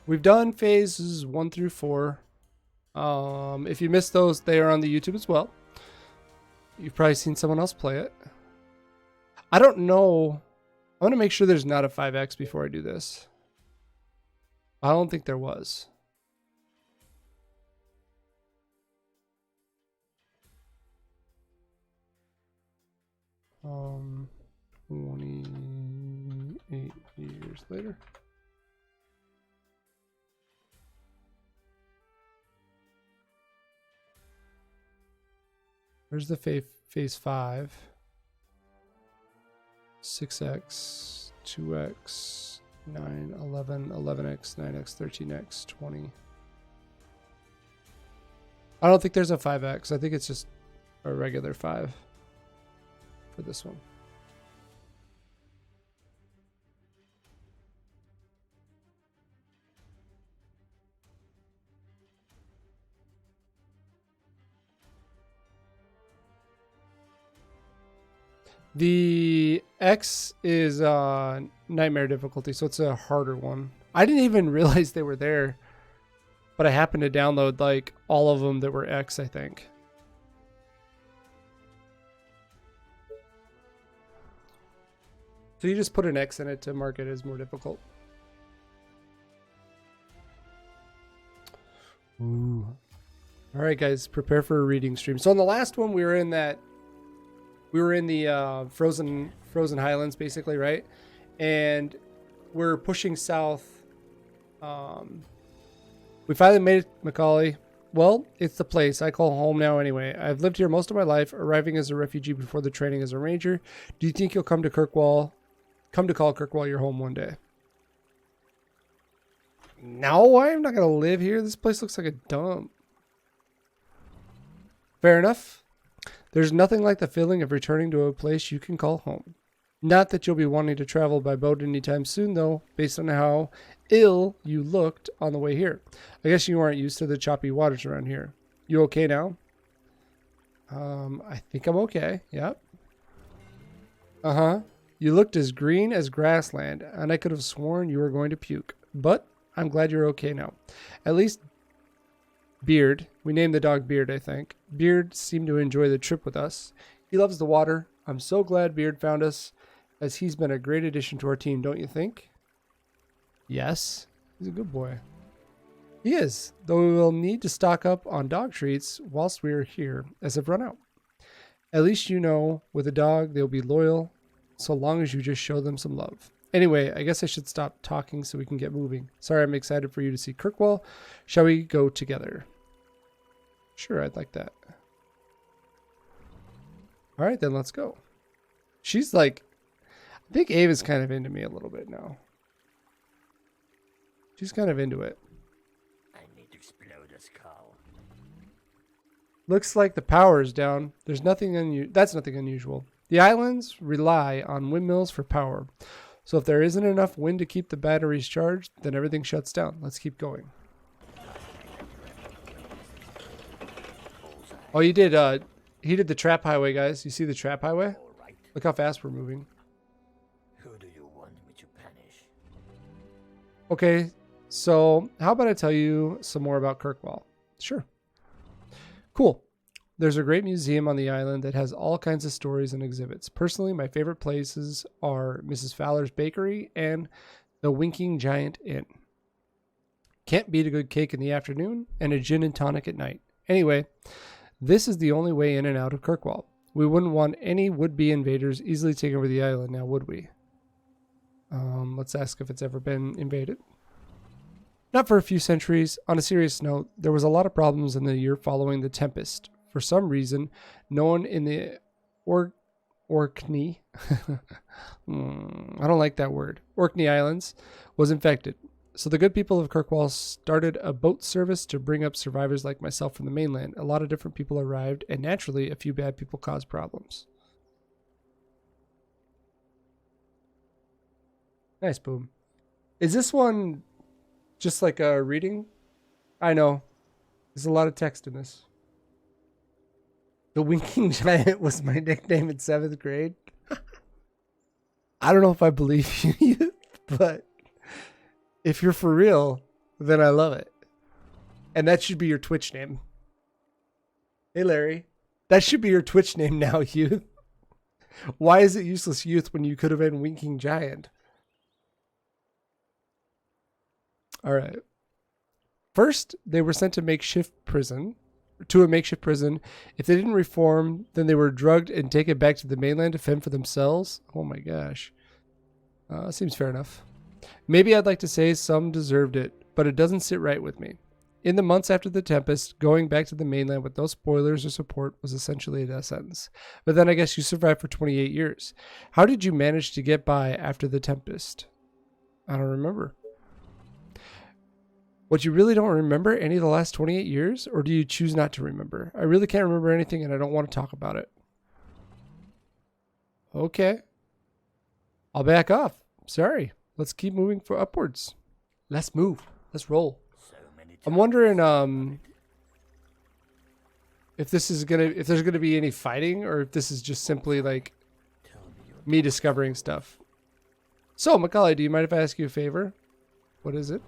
We've done phases 1 through 4. If you missed those, they are on the YouTube as well. You've probably seen someone else play it. I don't know. I want to make sure there's not a 5X before I do this. I don't think there was. Um, 28 years later. Where's the phase 5? 6x, 2x, 9, 11, 11x, 9x, 13x, 20. I don't think there's a 5x. I think it's just a regular 5 for this one. The X is nightmare difficulty, so it's a harder one. I didn't even realize they were there, but I happened to download like all of them that were X, I think. So you just put an X in it to mark it as more difficult. Ooh. All right, guys, prepare for a reading stream. So on the last one, we were in the frozen highlands, basically, right? And we're pushing south. We finally made it, Macaulay. Well, it's the place I call home now anyway. I've lived here most of my life, arriving as a refugee before the training as a ranger. Do you think you'll come to call Kirkwall your home one day? No, I'm not going to live here. This place looks like a dump. Fair enough. There's nothing like the feeling of returning to a place you can call home. Not that you'll be wanting to travel by boat anytime soon, though, based on how ill you looked on the way here. I guess you aren't used to the choppy waters around here. You okay now? I think I'm okay. Yep. Uh-huh. You looked as green as grassland, and I could have sworn you were going to puke. But I'm glad you're okay now. At least Beard. We named the dog Beard, I think. Beard seemed to enjoy the trip with us. He loves the water. I'm so glad Beard found us, as he's been a great addition to our team, don't you think? Yes. He's a good boy. He is, though we will need to stock up on dog treats whilst we are here, as I've run out. At least you know, with a dog, they'll be loyal, so long as you just show them some love. Anyway, I guess I should stop talking so we can get moving. Sorry, I'm excited for you to see Kirkwall. Shall we go together? Sure, I'd like that. All right, then let's go. She's like, I think Ava's kind of into me a little bit now. She's kind of into it. I need to explode this cow. Looks like the power is down. There's nothing that's nothing unusual. The islands rely on windmills for power. So if there isn't enough wind to keep the batteries charged, then everything shuts down. Let's keep going. Oh, he did the trap highway, guys. You see the trap highway? All right. Look how fast we're moving. Who do you want me to punish? Okay, so how about I tell you some more about Kirkwall? Sure. Cool. There's a great museum on the island that has all kinds of stories and exhibits. Personally, my favorite places are Mrs. Fowler's Bakery and the Winking Giant Inn. Can't beat a good cake in the afternoon and a gin and tonic at night. Anyway, this is the only way in and out of Kirkwall. We wouldn't want any would-be invaders easily taking over the island now, would we? Let's ask if it's ever been invaded. Not for a few centuries. On a serious note, there was a lot of problems in the year following the Tempest. For some reason, no one in the Orkney, I don't like that word, Orkney Islands, was infected. So the good people of Kirkwall started a boat service to bring up survivors like myself from the mainland. A lot of different people arrived, and naturally, a few bad people caused problems. Nice, Boom. Is this one just like a reading? I know. There's a lot of text in this. The Winking Giant was my nickname in 7th grade. I don't know if I believe you, but if you're for real, then I love it. And that should be your Twitch name. Hey, Larry. That should be your Twitch name now, Youth. Why is it Useless Youth when you could have been Winking Giant? All right. First, they were sent to a makeshift prison. If they didn't reform, then they were drugged and taken back to the mainland to fend for themselves. Oh my gosh. Seems fair enough. Maybe I'd like to say some deserved it, but it doesn't sit right with me. In the months after the Tempest, going back to the mainland with no spoilers or support was essentially a death sentence. But then I guess you survived for 28 years. How did you manage to get by after the Tempest? I don't remember. What, you really don't remember any of the last 28 years? Or do you choose not to remember? I really can't remember anything and I don't want to talk about it. Okay. I'll back off. Sorry. Let's keep moving for upwards. Let's move. Let's roll. I'm wondering if there's gonna be any fighting or if this is just simply like me discovering stuff. So, Macaulay, do you mind if I ask you a favor? What is it?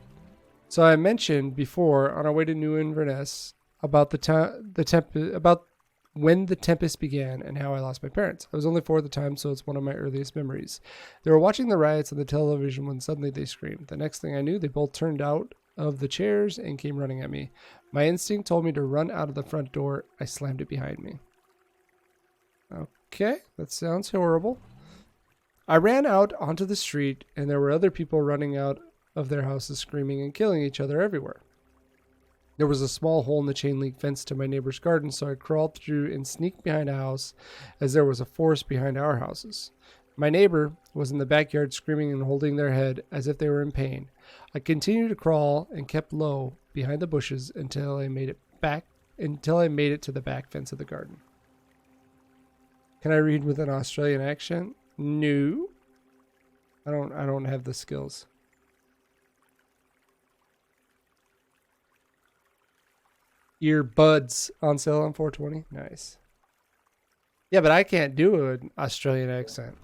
So I mentioned before on our way to New Inverness about about when the Tempest began and how I lost my parents. I was only 4 at the time, so it's one of my earliest memories. They were watching the riots on the television when suddenly they screamed. The next thing I knew, they both turned out of the chairs and came running at me. My instinct told me to run out of the front door. I slammed it behind me. Okay, that sounds horrible. I ran out onto the street, and there were other people running out of their houses screaming and killing each other everywhere. There was a small hole in the chain link fence to my neighbor's garden, so I crawled through and sneaked behind a house as there was a forest behind our houses. My neighbor was in the backyard screaming and holding their head as if they were in pain. I continued to crawl and kept low behind the bushes until I made it to the back fence of the garden. Can I read with an Australian accent? No. I don't have the skills. Earbuds on sale on 420. Nice. Yeah, but I can't do an Australian accent.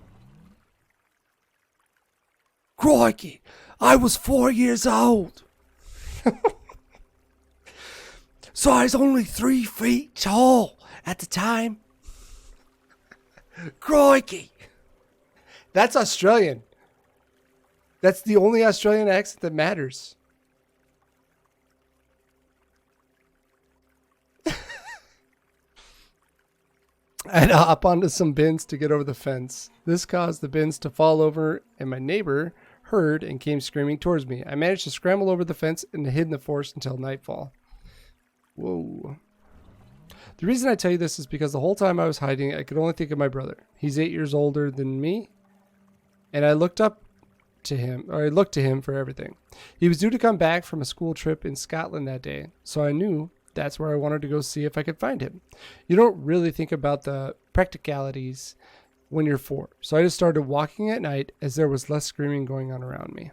Crikey, I was 4 years old. So I was only 3 feet tall at the time. Crikey. That's Australian. That's the only Australian accent that matters. I had to hop onto some bins to get over the fence. This caused the bins to fall over, and my neighbor heard and came screaming towards me. I managed to scramble over the fence and hid in the forest until nightfall. Whoa. The reason I tell you this is because the whole time I was hiding, I could only think of my brother. He's 8 years older than me, and I looked to him for everything. He was due to come back from a school trip in Scotland that day, so I knew that's where I wanted to go see if I could find him. You don't really think about the practicalities when you're 4, so I just started walking at night as there was less screaming going on around me.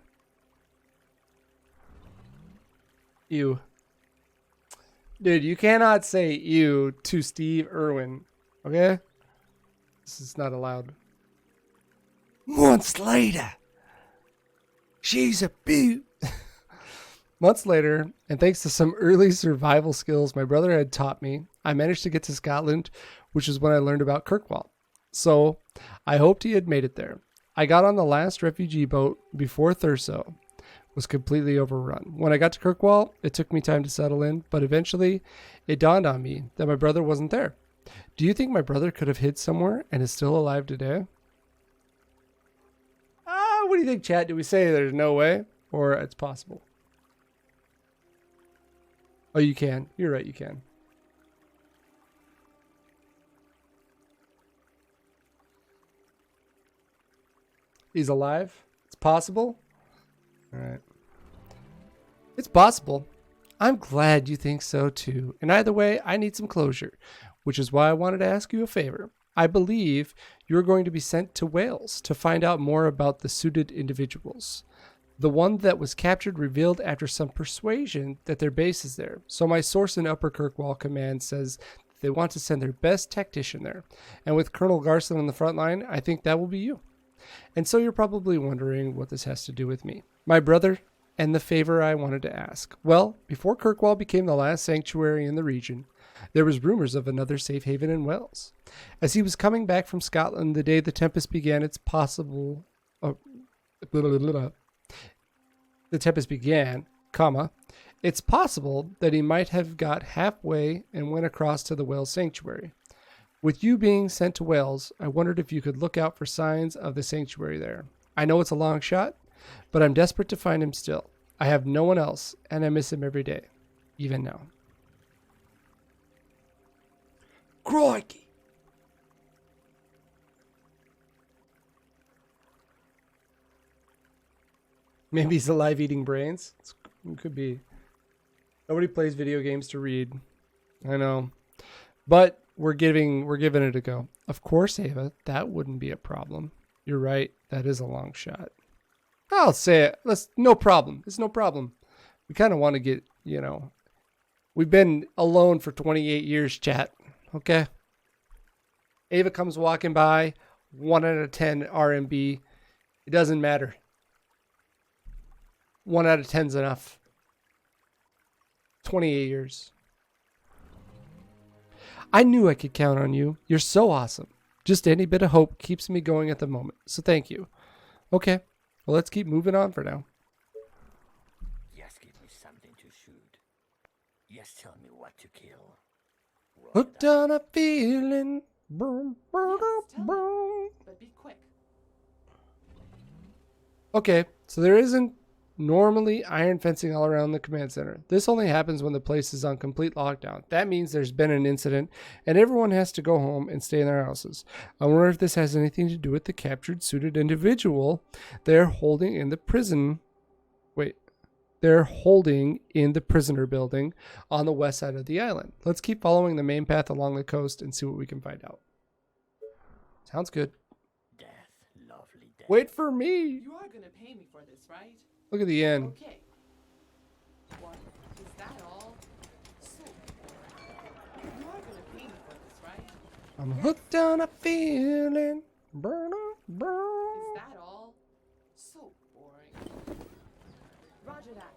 Ew. Dude, you cannot say ew to Steve Irwin, okay? This is not allowed. Months later, she's a beaut. Months later, and thanks to some early survival skills my brother had taught me, I managed to get to Scotland, which is when I learned about Kirkwall. So, I hoped he had made it there. I got on the last refugee boat before Thurso was completely overrun. When I got to Kirkwall, it took me time to settle in, but eventually it dawned on me that my brother wasn't there. Do you think my brother could have hid somewhere and is still alive today? What do you think, chat? Do we say there's no way or it's possible? Oh, you can. You're right, you can. He's alive? It's possible? All right. It's possible. I'm glad you think so too. And either way, I need some closure, which is why I wanted to ask you a favor. I believe you're going to be sent to Wales to find out more about the suited individuals. The one that was captured revealed after some persuasion that their base is there. So my source in Upper Kirkwall Command says they want to send their best tactician there. And with Colonel Garson on the front line, I think that will be you. And so you're probably wondering what this has to do with me. My brother and the favor I wanted to ask. Well, before Kirkwall became the last sanctuary in the region, there was rumors of another safe haven in Wales. As he was coming back from Scotland the day the tempest began, it's possible... the tempest began, comma, it's possible that he might have got halfway and went across to the Wales sanctuary. With you being sent to Wales, I wondered if you could look out for signs of the sanctuary there. I know it's a long shot, but I'm desperate to find him still. I have no one else, and I miss him every day, even now. Crikey! Maybe he's alive eating brains. It could be. Nobody plays video games to read. I know. But we're giving it a go. Of course, Ava, that wouldn't be a problem. You're right. That is a long shot. I'll say it. No problem. It's no problem. We kind of want to get, we've been alone for 28 years, chat. Okay? Ava comes walking by. 1 out of 10 RMB. It doesn't matter. 1 out of 10's enough. 28 years. I knew I could count on you. You're so awesome. Just any bit of hope keeps me going at the moment. So thank you. Okay. Well, let's keep moving on for now. Yes, give me something to shoot. Yes, tell me what to kill. Hooked on a feeling. Boom, boom, Yes, tell me, boom. but be quick. Okay, so there isn't normally iron fencing all around the command center. This only happens when the place is on complete lockdown. That means there's been an incident and everyone has to go home and stay in their houses. I wonder if this has anything to do with the captured suited individual they're holding in the prison. Wait, they're holding in the prisoner building on the west side of the island. Let's keep following the main path along the coast and see what we can find out. Sounds good. Death, lovely death. Wait for me. You are gonna pay me for this, right? Look at the end. Okay. What? Is that all? So, you are gonna pay me for this, right? I'm hooked on a feeling. Burn up, Is burn. that all? So boring. Roger that.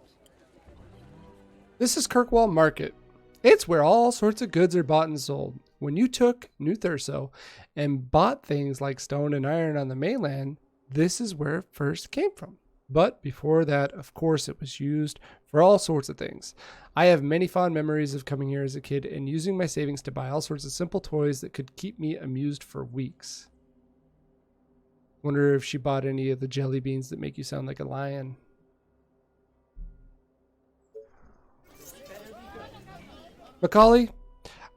This is Kirkwall Market. It's where all sorts of goods are bought and sold. When you took New Thurso and bought things like stone and iron on the mainland, this is where it first came from. But before that, of course, it was used for all sorts of things. I have many fond memories of coming here as a kid and using my savings to buy all sorts of simple toys that could keep me amused for weeks. Wonder if she bought any of the jelly beans that make you sound like a lion. Macaulay,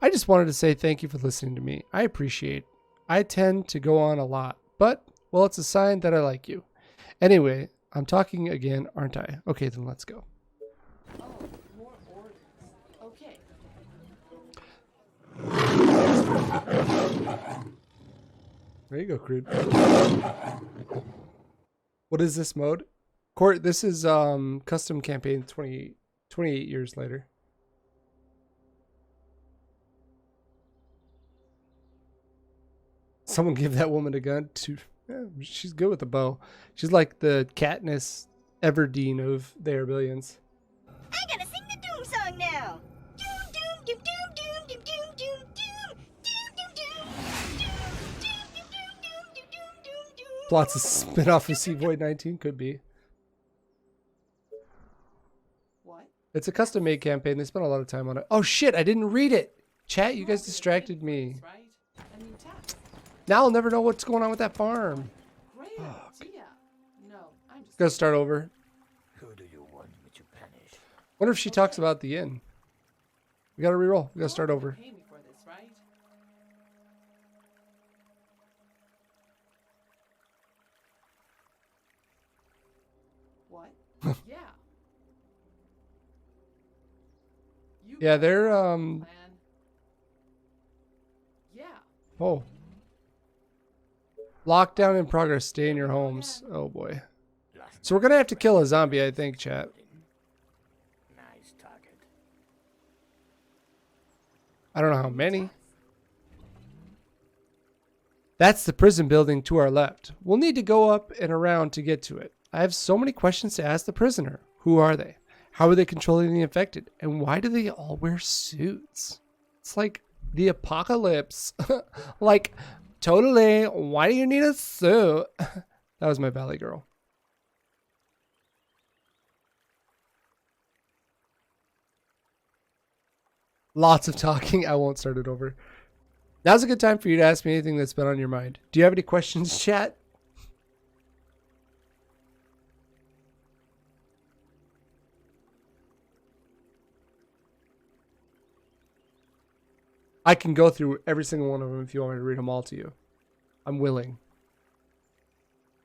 I just wanted to say thank you for listening to me. I appreciate it. I tend to go on a lot, but, well, it's a sign that I like you. Anyway, I'm talking again, aren't I? Okay, then let's go. Oh, more orders. Okay. There you go, Crude. What is this mode? Court, this is custom campaign 28 years later. Someone give that woman a gun. Yeah, she's good with the bow. She's like the Katniss Everdeen of the Airbillions. I gotta sing the Doom song now. Doom, doom, doom, doom, doom, doom, doom, doom, doom, doom, doom, doom, doom, doom, doom, doom, doom, doom, doom. Plots a spin-off of Sea Void 19 could be. What? It's a custom made campaign. They spent a lot of time on it. Oh shit, I didn't read it. Chat, you guys distracted me. Right? I mean, tax. Now I'll never know what's going on with that farm. Great idea. No, I'm just. Gotta start over. Who do you want me to punish? Wonder if she talks about the inn. We gotta reroll. We gotta start over. Pay me for this, right? What? Yeah. You Yeah, got they're a plan. Yeah. oh. Lockdown in progress. Stay in your homes. Oh boy. Last So we're gonna have to kill a zombie, I think, chat. nice target. I don't know how many. That's the prison building to our left. We'll need to go up and around to get to it. I have so many questions to ask the prisoner. Who are they? How are they controlling the infected? And why do they all wear suits? It's like the apocalypse. Like, totally, why do you need a suit? That was my Valley Girl. Lots of talking. I won't start it over. Now's a good time for you to ask me anything that's been on your mind. Do you have any questions, chat? I can go through every single one of them if you want me to read them all to you. I'm willing.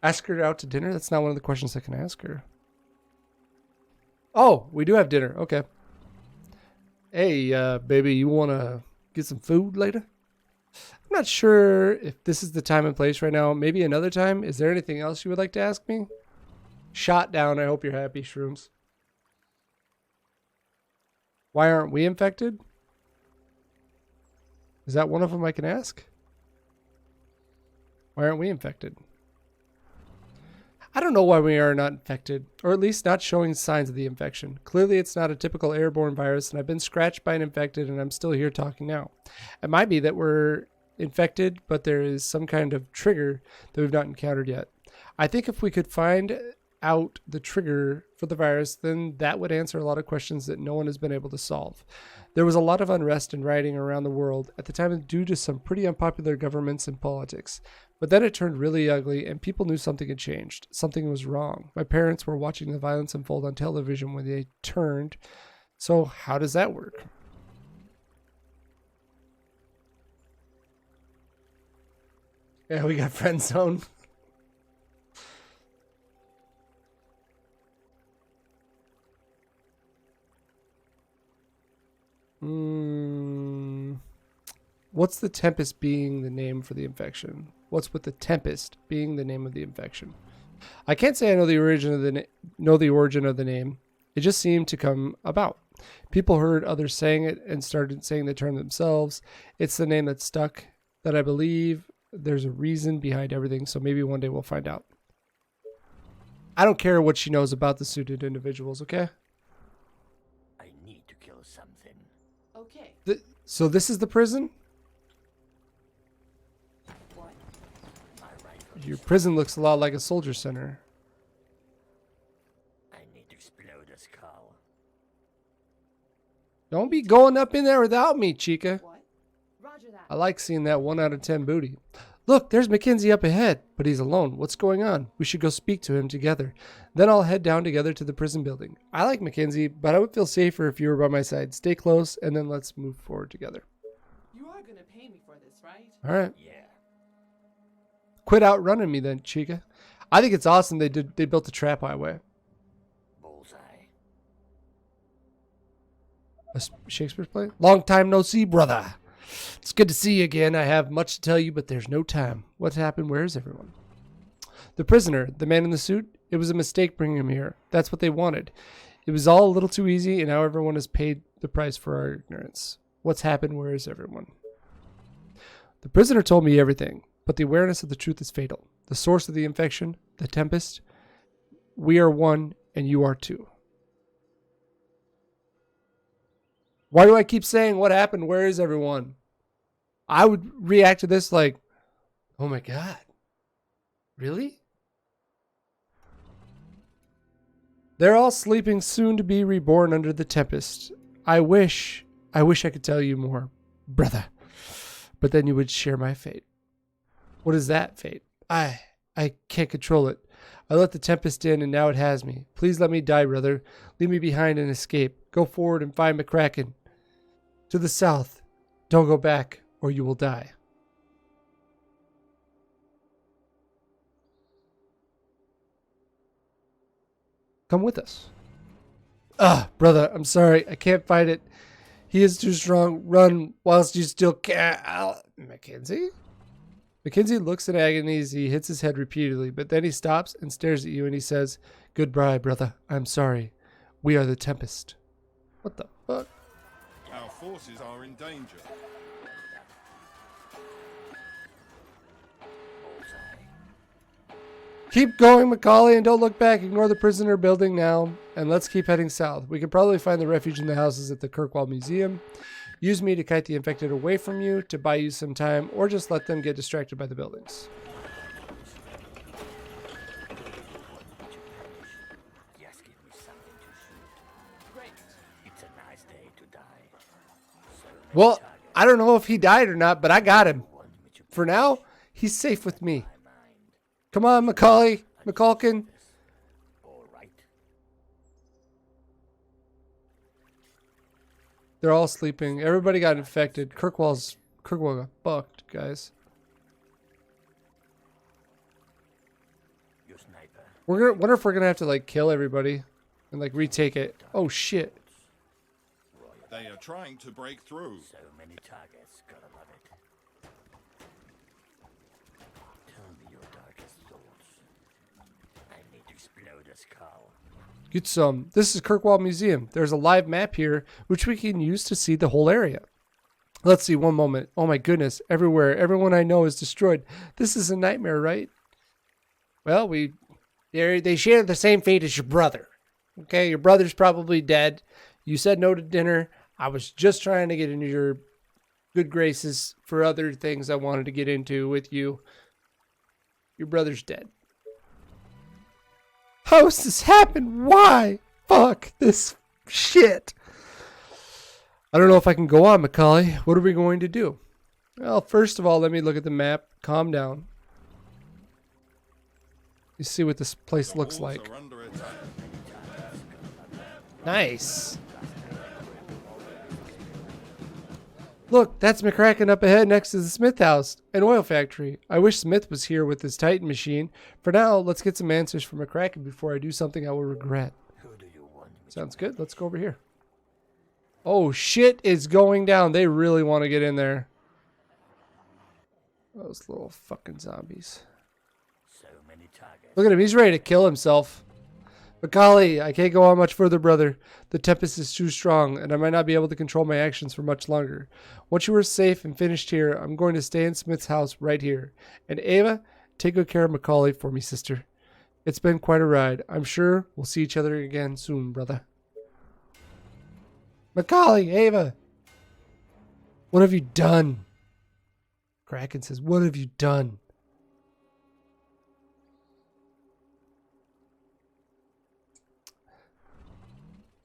Ask her out to dinner? That's not one of the questions I can ask her. Oh, we do have dinner. Okay. Hey, baby, you want to get some food later? I'm not sure if this is the time and place right now. Maybe another time. Is there anything else you would like to ask me? Shot down. I hope you're happy, Shrooms. Why aren't we infected? Is that one of them I can ask? Why aren't we infected? I don't know why we are not infected, or at least not showing signs of the infection. Clearly, it's not a typical airborne virus, and I've been scratched by an infected, and I'm still here talking now. It might be that we're infected, but there is some kind of trigger that we've not encountered yet. I think if we could find out the trigger for the virus, then that would answer a lot of questions that no one has been able to solve. There was a lot of unrest and rioting around the world at the time due to some pretty unpopular governments and politics. But then it turned really ugly and people knew something had changed. Something was wrong. My parents were watching the violence unfold on television when they turned. So how does that work? Yeah, we got friend zone. What's the Tempest being the name for the infection? What's with the Tempest being the name of the infection? I can't say I know the origin of the name. It just seemed to come about. People heard others saying it and started saying the term themselves. It's the name that stuck. That I believe there's a reason behind everything. So maybe one day we'll find out. I don't care what she knows about the suited individuals. Okay. I need to kill something. Okay. So this is the prison? What? My rifle. Your prison looks a lot like a soldier center. I need to explode a skull. Don't be going up in there without me, Chica. What? Roger that. I like seeing that 1 out of 10 booty. Look, there's Mackenzie up ahead, but he's alone. What's going on? We should go speak to him together. Then I'll head down together to the prison building. I like Mackenzie, but I would feel safer if you were by my side. Stay close, and then let's move forward together. You are gonna pay me for this, right? All right. Yeah. Quit outrunning me then, Chica. I think it's awesome they built a trap highway. Bullseye. A Shakespeare's play? Long time no see, brother. It's good to see you again. I have much to tell you, but there's no time. What's happened? Where is everyone? The prisoner, the man in the suit, it was a mistake bringing him here. That's what they wanted. It was all a little too easy, and now everyone has paid the price for our ignorance. What's happened? Where is everyone? The prisoner told me everything, but the awareness of the truth is fatal. The source of the infection, the Tempest, we are one, and you are two. Why do I keep saying what happened? Where is everyone? I would react to this like, oh my God, really? They're all sleeping soon to be reborn under the Tempest. I wish I could tell you more, brother, but then you would share my fate. What is that fate? I can't control it. I let the Tempest in and now it has me. Please let me die, brother. Leave me behind and escape. Go forward and find McCracken. To the south. Don't go back or you will die. Come with us. Brother, I'm sorry. I can't fight it. He is too strong. Run whilst you still can. Mackenzie? Mackenzie looks in agony as he hits his head repeatedly, but then he stops and stares at you and he says, Goodbye, brother. I'm sorry. We are the Tempest. What the fuck? Our forces are in danger. Bullseye. Keep going, Macaulay, and don't look back. Ignore the prisoner building now, and let's keep heading south. We could probably find the refuge in the houses at the Kirkwall Museum. Use me to kite the infected away from you, to buy you some time, or just let them get distracted by the buildings. Just give me something to shoot. Great. It's a nice day to die. So many Well, targets I don't know if he died or not, but I got him. want me to For now, he's safe with me. my mind. Come on, Macaulay. McCulkin. All right. They're all sleeping. Everybody got infected. Kirkwall got fucked, guys. Your sniper. Wonder if we're gonna have to like kill everybody and like retake it. Oh shit. They are trying to break through. So many targets. Gotta love it. Tell me your darkest thoughts. I need to explode a skull. Get some. This is Kirkwall Museum. There's a live map here which we can use to see the whole area. Let's see one moment. Oh my goodness. Everywhere. Everyone I know is destroyed. This is a nightmare, right? Well, they share the same fate as your brother. Okay, your brother's probably dead. You said no to dinner. I was just trying to get into your good graces for other things I wanted to get into with you. Your brother's dead. How has this happened? Why? Fuck this shit. I don't know if I can go on, Macaulay. What are we going to do? Well, first of all, let me look at the map. Calm down. You see what this place looks Walls like. are under attack. Nice. Look, that's McCracken up ahead next to the Smith house, an oil factory. I wish Smith was here with his Titan machine. For now, let's get some answers from McCracken before I do something I will regret. Who do you want me to Sounds good. Let's go over here. Oh, shit is going down. They really want to get in there. Those little fucking zombies. So many targets. Look at him. He's ready to kill himself. Macaulay, I can't go on much further, brother. The tempest is too strong, and I might not be able to control my actions for much longer. Once you are safe and finished here, I'm going to stay in Smith's house right here. And Ava, take good care of Macaulay for me, sister. It's been quite a ride. I'm sure we'll see each other again soon, brother. Macaulay, Ava, what have you done? Kraken says, what have you done?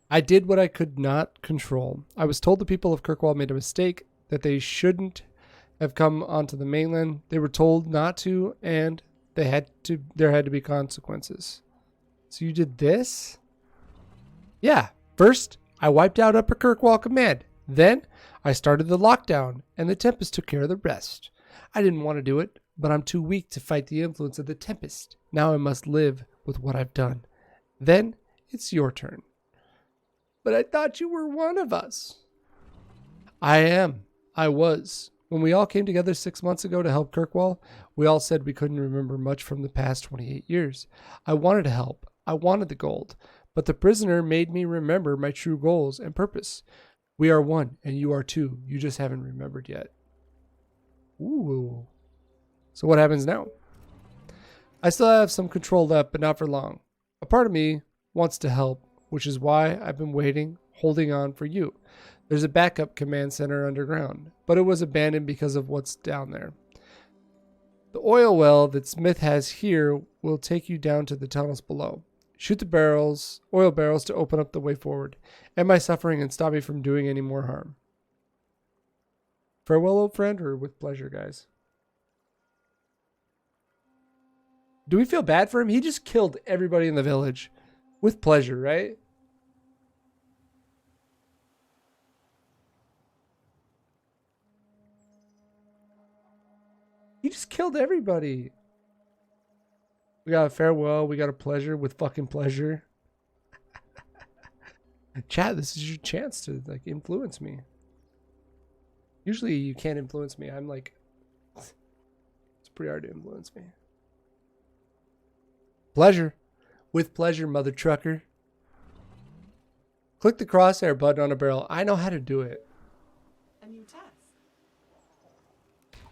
I did what I could not control. I was told the people of Kirkwall made a mistake, that they shouldn't have come onto the mainland. They were told not to, and there had to be consequences. So you did this? Yeah. First, I wiped out Upper Kirkwall Command. Then, I started the lockdown, and the Tempest took care of the rest. I didn't want to do it, but I'm too weak to fight the influence of the Tempest. Now I must live with what I've done. Then, it's your turn. But I thought you were one of us. I am. I was. When we all came together 6 months ago to help Kirkwall, we all said we couldn't remember much from the past 28 years. I wanted to help. I wanted the gold. But the prisoner made me remember my true goals and purpose. We are one, and you are two. You just haven't remembered yet. Ooh. So what happens now? I still have some control left, but not for long. A part of me wants to help, which is why I've been waiting, holding on for you. There's a backup command center underground, but it was abandoned because of what's down there. The oil well that Smith has here will take you down to the tunnels below. Shoot the oil barrels to open up the way forward, end my suffering and stop me from doing any more harm. Farewell, old friend, or with pleasure, guys? Do we feel bad for him? He just killed everybody in the village. With pleasure, right? He just killed everybody. We got a farewell. We got a pleasure with fucking pleasure. Chat, this is your chance to like influence me. Usually you can't influence me. I'm like, it's pretty hard to influence me. Pleasure. With pleasure, mother trucker. Click the crosshair button on a barrel. I know how to do it. A new task.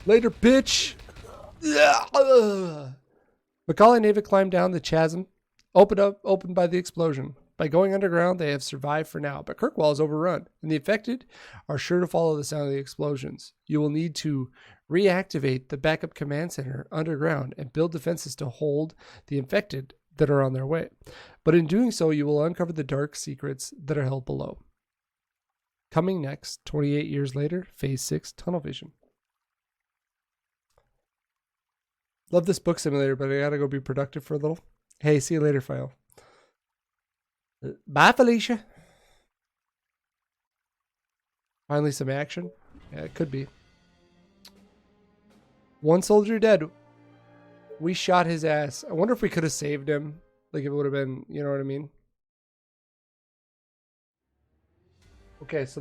Later, bitch. Macaulay and Ava climb down the chasm, opened by the explosion. By going underground, they have survived for now, but Kirkwall is overrun, and the infected are sure to follow the sound of the explosions. You will need to reactivate the backup command center underground and build defenses to hold the infected that are on their way. But in doing so, you will uncover the dark secrets that are held below. Coming next, 28 years later, Phase 6 Tunnel Vision. Love this book simulator, but I gotta go be productive for a little. Hey, see you later, File. Bye, Felicia. Finally, some action. Yeah, it could be. One soldier dead. We shot his ass. I wonder if we could have saved him. Like, if it would have been, you know what I mean? Okay, so